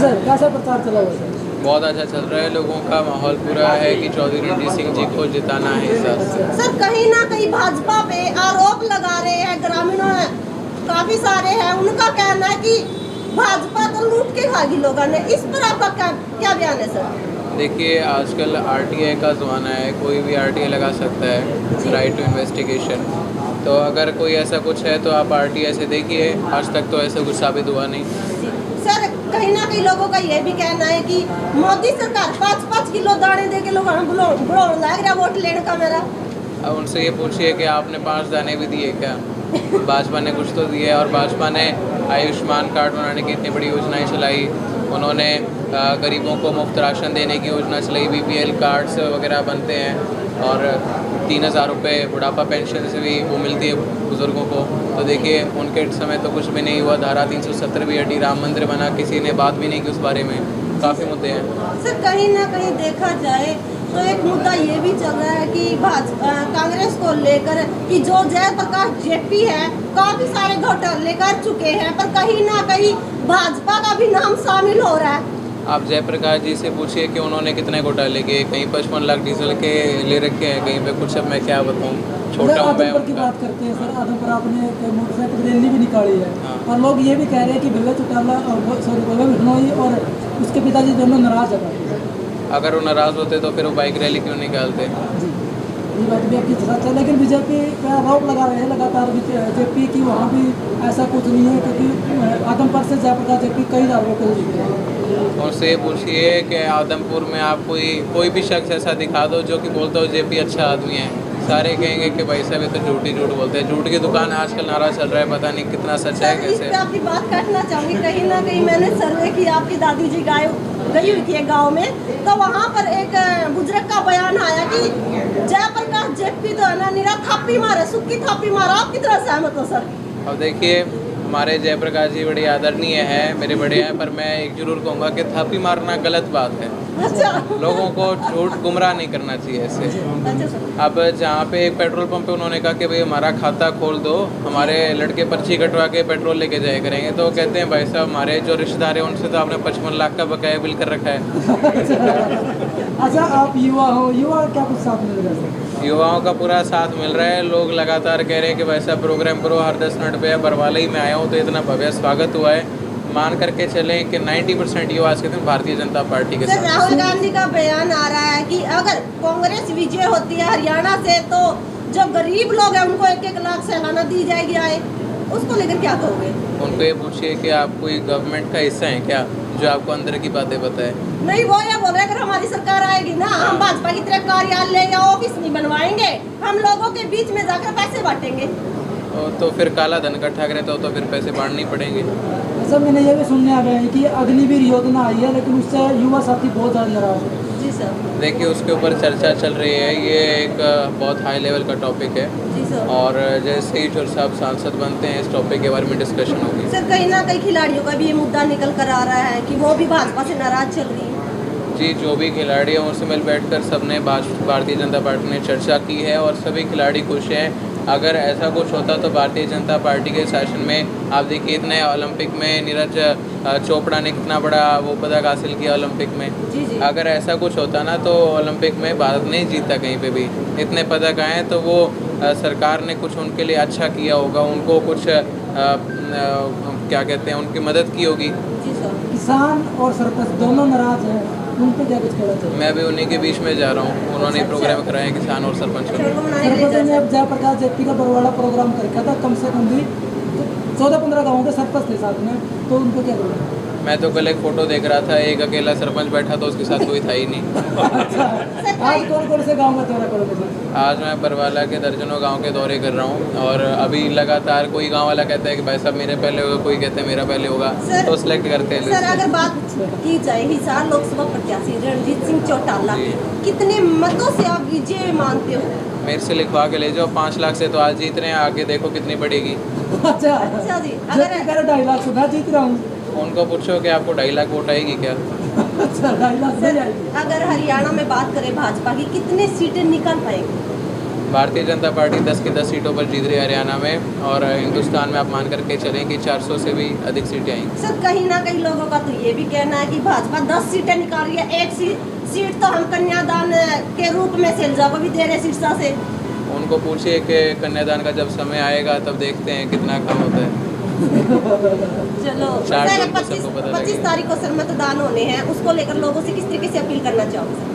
Sir कैसा प्रचार चला हुआ सर? बहुत अच्छा चल रहा है, लोगों का माहौल पूरा है कि चौधरी रणजीत सिंह जी को जिताना है इस बार से। सर कहीं ना कहीं भाजपा पे आरोप लगा रहे हैं ग्रामीणों में, काफी सारे हैं, उनका कहना है कि भाजपा तो लूट के खागी लोगों ने, इस पर आपका क्या बयान है सर? देखिए आजकल आरटीआई का ज़माना है, कोई भी आरटीआई लगा सकता है, राइट टू इन्वेस्टिगेशन। तो अगर कोई ऐसा कुछ है तो आप आरटीआई से देखिए, आज तक तो ऐसा कुछ साबित हुआ नहीं। सर कहीं ना कहीं लोगों का ये भी कहना है कि मोदी सरकार 5-5 किलो दाने दे के लोग बुलाने लग रहा वोट लेने का मेरा। अब उनसे ये पूछिए कि आपने 5 दाने भी दिए क्या? भाजपा ने कुछ तो दिया है, और भाजपा ने आयुष्मान कार्ड बनाने की इतनी बड़ी योजनाएं चलाई, उन्होंने गरीबों को मुफ्त राशन देने की योजना चलाई, बीपीएल कार्ड्स वगैरह बनते हैं, और 3000 रुपये बुढ़ापा पेंशन से भी वो मिलती है बुज़ुर्गों को। तो देखिए उनके समय तो कुछ भी नहीं हुआ, धारा 370 भी हटी, राम मंदिर बना, किसी ने बात भी नहीं की उस बारे में, काफ़ी मुद्दे हैं। सर कहीं ना कहीं देखा जाए तो एक मुद्दा ये भी चल रहा है कि कांग्रेस को लेकर कि जो जयप्रकाश जेपी है काफी सारे घोटाले कर चुके हैं, पर कहीं ना कहीं भाजपा का भी नाम शामिल हो रहा है। आप जयप्रकाश जी से पूछिए कि उन्होंने कितने घोटाले किए, कहीं 55 लाख डीजल के ले रखे हैं, कहीं पे कुछ। अब मैं क्या बताऊँ, छोटा हूँ मैं आदमपुर की बात करते हैं सर, आदमपुर आपने एक मोटरसाइकिल रैली भी निकाली है। हाँ। और लोग ये भी कह रहे हैं कि भगत चौटाला और भगत बिश्नोई और उसके पिताजी दोनों नाराज है। अगर वो नाराज़ होते तो फिर वो बाइक रैली क्यों निकालते? जी ये बात भी आपकी सच है, लेकिन बीजेपी का आरोप लगा रहे हैं लगातार जेपी की वहाँ भी ऐसा कुछ नहीं है, क्योंकि आदमपुर से जयप्रकाश जेपी कई बार वोट जीते हैं। और से पूछिए कि आदमपुर में आप कोई भी शख्स ऐसा दिखा दो जो कि बोलता हो जेपी अच्छा आदमी है, सारे कहेंगे कि भाई साहब ये तो झूठ ही झूठ बोलते हैं। झूठ की दुकान आजकल नारा चल रहा है, पता नहीं कितना सच है इस कैसे। पे आपकी बात काटना चाहूँगी, कहीं ना कहीं मैंने सर्वे किया, आपकी दादी जी गई हुई थी गांव में, तो वहाँ पर एक बुजुर्ग का बयान आया कि जयप्रकाश जेपी तो है ना निरा थापी मारे, सुक्की थापी मारा। आप कितना सहमत हो सर? अब देखिए हमारे जयप्रकाश जी बड़े आदरणीय हैं, मेरे बड़े हैं, पर मैं एक जरूर कहूँगा कि थापी मारना गलत बात है। अच्छा लोगों को झूठ गुमराह नहीं करना चाहिए ऐसे। अच्छा सर। अब जहाँ पे एक पेट्रोल पंप पे उन्होंने कहा कि भाई हमारा खाता खोल दो, हमारे लड़के पर्ची कटवा के पेट्रोल लेके जाया करेंगे, तो कहते हैं भाई साहब हमारे जो रिश्तेदार हैं उनसे तो आपने 55 लाख का बकाया बिल कर रखा है। अच्छा आप युवा हो, युवा क्या कुछ साथ मिल रहा है? युवाओं का पूरा साथ मिल रहा है, लोग लगातार कह रहे हैं कि वैसा प्रोग्राम करो, हर 10 मिनट पे। बरवाला ही में आया हूँ तो इतना भव्य स्वागत हुआ है, मान करके चलें कि 90% युवा आज के दिन भारतीय जनता पार्टी के सर साथ। राहुल गांधी का बयान आ रहा है कि अगर कांग्रेस विजय होती है हरियाणा से तो जो गरीब लोग हैं उनको 1-1 लाख सालाना दी जाएगी आए, उसको लेकर क्या कहोगे? उनको ये पूछिए कि आप कोई गवर्नमेंट का हिस्सा है क्या जो आपको अंदर की बातें बताए? नहीं, वो ये बोल रहे हैं अगर हमारी सरकार आएगी ना, हम भाजपा की तरह कार्यालय या ऑफिस नहीं बनवाएंगे, हम लोगों के बीच में जाकर पैसे बांटेंगे। तो फिर काला धन इकट्ठा करे तो फिर पैसे बांटने ही पड़ेंगे। सर मैंने ये भी सुनने आ गया है कि अग्निवीर योजना आई है, लेकिन उससे युवा साथी बहुत ज़्यादा नाराज है। जी सर। देखिए उसके ऊपर चर्चा चल रही है, ये एक बहुत हाई लेवल का टॉपिक है, जी सर। और जैसे ही जो साहब सांसद बनते हैं इस टॉपिक के बारे में डिस्कशन होगी। सर कहीं ना कहीं खिलाड़ियों का भी ये मुद्दा निकल कर आ रहा है कि वो भी भाजपा से नाराज चल रही है। जी जो भी खिलाड़ी हैं उनसे मिल बैठकर सबने भारतीय जनता पार्टी ने चर्चा की है और सभी खिलाड़ी खुश हैं। अगर ऐसा कुछ होता तो भारतीय जनता पार्टी के शासन में आप देखिए इतने ओलंपिक में नीरज चोपड़ा ने कितना बड़ा वो पदक हासिल किया ओलंपिक में। जी जी। अगर ऐसा कुछ होता ना तो ओलंपिक में भारत नहीं जीता कहीं पे भी, इतने पदक आए तो वो सरकार ने कुछ उनके लिए अच्छा किया होगा, उनको कुछ क्या कहते हैं उनकी मदद की होगी। जी सर। किसान और सरपंच दोनों नाराज हैं, उन पर क्या कुछ कहना चाहिए? मैं भी उन्हीं के बीच में जा रहा हूँ, उन्होंने प्रोग्राम कराया किसान और सरपंच को। सरपंच ने अब जयप्रकाश जेपी का बरवाड़ा प्रोग्राम कर रखा था, कम से कम भी 14-15 गाँव के सरपंच थे साथ में, तो उनको क्या करें? मैं तो कल एक फोटो देख रहा था, एक अकेला सरपंच बैठा था, उसके साथ कोई था ही नहीं। अच्छा आज कौन से गाँव का दौरा करोगे सर? आज मैं बरवाला के दर्जनों गांव के दौरे कर रहा हूं, और अभी लगातार कोई गांव वाला कहता है कि भाई साहब मेरे पहले होगा, कोई कहता है मेरा पहले होगा, तो सिलेक्ट करते हैं। सर अगर बात की जाए हिसार लोकसभा प्रत्याशी रणजीत सिंह चौटाला, जी। कितने मतों से आप विजय मानते हो? मेरे से लिखवा के ले जाओ, 5 लाख से तो आज जीत रहे हैं, आगे देखो कितनी बढ़ेगी। अच्छा अच्छा जी। अगर 2.5 लाख से मैं जीत रहा हूँ। उनको पूछो कि आपको 2.5 लाख वोट आएगी क्या? अच्छा 2.5 लाख से सर जाएगी। अगर हरियाणा में बात करें भाजपा की, कितने सीटें निकल पाएगी? भारतीय जनता पार्टी 10 की 10 सीटों पर जीत रही है हरियाणा में, और हिंदुस्तान में आप मान करके चलें कि 400 से भी अधिक सीटें आएंगी। सर कहीं ना कहीं लोगों का तो ये भी कहना है कि भाजपा 10 सीटें निकाल रही है, एक सीट तो हम कन्यादान के रूप में शैलजा को भी दे रहे सिरसा से। उनको पूछिए कि कन्यादान का जब समय आएगा तब देखते हैं कितना कम होता है। चलो चार सर, जून को सबको पता 25 लगेगा। तारीख को सर मतदान होने हैं, उसको लेकर लोगों से किस तरीके से अपील करना चाहोगे?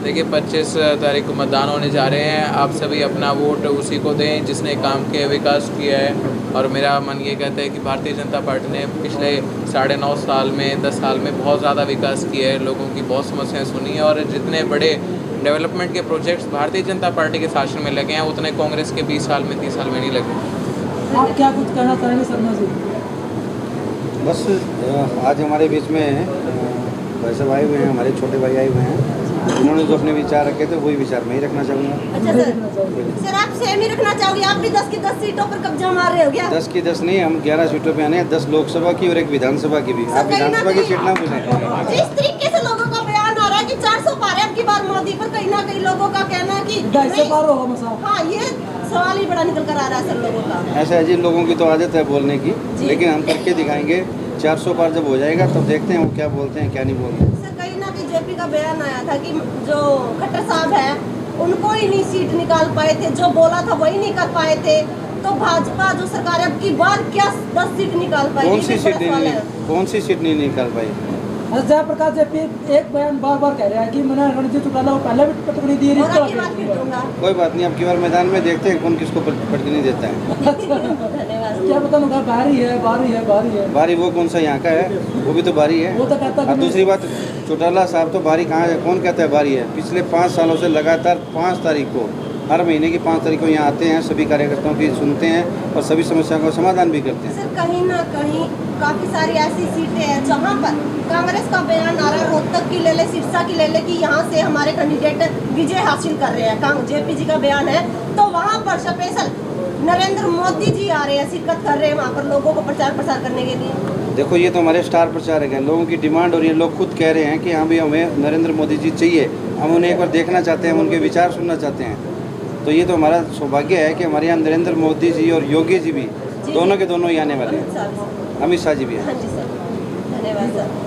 देखिए 25 तारीख को मतदान होने जा रहे हैं, आप सभी अपना वोट उसी को दें जिसने काम किया, विकास किया है। और मेरा मन ये कहता है कि भारतीय जनता पार्टी ने पिछले 9.5 साल में 10 साल में बहुत ज़्यादा विकास किया है, लोगों की बहुत समस्याएं सुनी है, और जितने बड़े डेवलपमेंट के प्रोजेक्ट्स भारतीय जनता पार्टी के शासन में लगे हैं उतने कांग्रेस के 20 साल में 30 साल में नहीं लगे। आप क्या कुछ कहना चाहेंगे शर्मा जी? बस आज हमारे बीच में भाई साहब आए हुए हैं, हमारे छोटे भाई आए हुए हैं। उन्होंने जो अपने विचार रखे थे वही विचार मैं ही रखना चाहूँगा। अच्छा सर आप सेम ही रखना चाहोगे? आप भी 10 की 10 सीटों पर कब्जा मार रहे हो क्या? 10 की 10 नहीं, हम 11 सीटों पे आने हैं, 10 लोकसभा की और एक विधानसभा की भी। आप विधानसभा की सीट ना पूछें। जिस तरीके से लोगों का बयान आ रहा है कि 400 पार है अब की बार मोदी पर, कहीं ना कहीं लोगों का कहना है कि 250 पार होगा मसा। हाँ, ये सवाल ही बड़ा निकल कर आ रहा है सर लोगों का। ऐसा है जी, लोगों की तो आदत है बोलने की, जी। लेकिन हम करके दिखाएंगे। 400 पार जब हो जाएगा तब देखते हैं वो क्या बोलते हैं क्या नहीं बोलते हैं। सर कहीं ना कहीं जेपी का बयान आया था कि जो खट्टर साहब है उनको ही नहीं सीट निकाल पाए थे, जो बोला था वही नहीं कर पाए थे। तो भाजपा जो सरकार है अब की बार क्या 10 सीट निकाल पाएगी? कौन सी सीट नहीं निकाल पाई? जयप्रकाश जेपी एक बयान बार बार कह रहा है कि मैंने रणजीत चौटाला को पहले भी पटकनी दी और अब की बात फिर दूंगा। कोई बात नहीं, अब की बार मैदान में देखते हैं कौन किसको पटकनी देता है। धन्यवाद। क्या पता होगा, बारी है बारी है बारी है। बारी वो कौन सा यहाँ का है, वो भी तो बारी है। वो तो कहता है और कि दूसरी बात, चौटाला साहब तो बारी कहाँ है, कौन कहता है बारी है? पिछले 5 सालों से लगातार 5 तारीख को, हर महीने की 5 तारीख को यहाँ आते हैं, सभी कार्यकर्ताओं की सुनते हैं और सभी समस्याओं का समाधान भी करते हैं। सर कहीं ना कहीं काफ़ी सारी ऐसी सीटें हैं जहाँ पर कांग्रेस का बयान आ रहा है, रोहतक की ले ले, सिरसा की ले ले, कि यहाँ से हमारे कैंडिडेट विजय हासिल कर रहे हैं। जेपी जी का बयान है, तो वहाँ पर स्पेशल नरेंद्र मोदी जी आ रहे हैं, शिरकत कर रहे हैं वहाँ पर लोगों को प्रचार प्रसार करने के लिए। देखो ये तो हमारे स्टार प्रचारक हैं, लोगों की डिमांड और ये लोग खुद कह रहे हैं कि हाँ भी हमें नरेंद्र मोदी जी चाहिए, हम उन्हें एक बार देखना चाहते हैं, उनके विचार सुनना चाहते हैं। तो ये तो हमारा सौभाग्य है कि हमारे यहाँ नरेंद्र मोदी जी और योगी जी भी दोनों के दोनों ही आने वाले हैं। अमित शाह जी भी हैं। हाँ जी सर, धन्यवाद सर।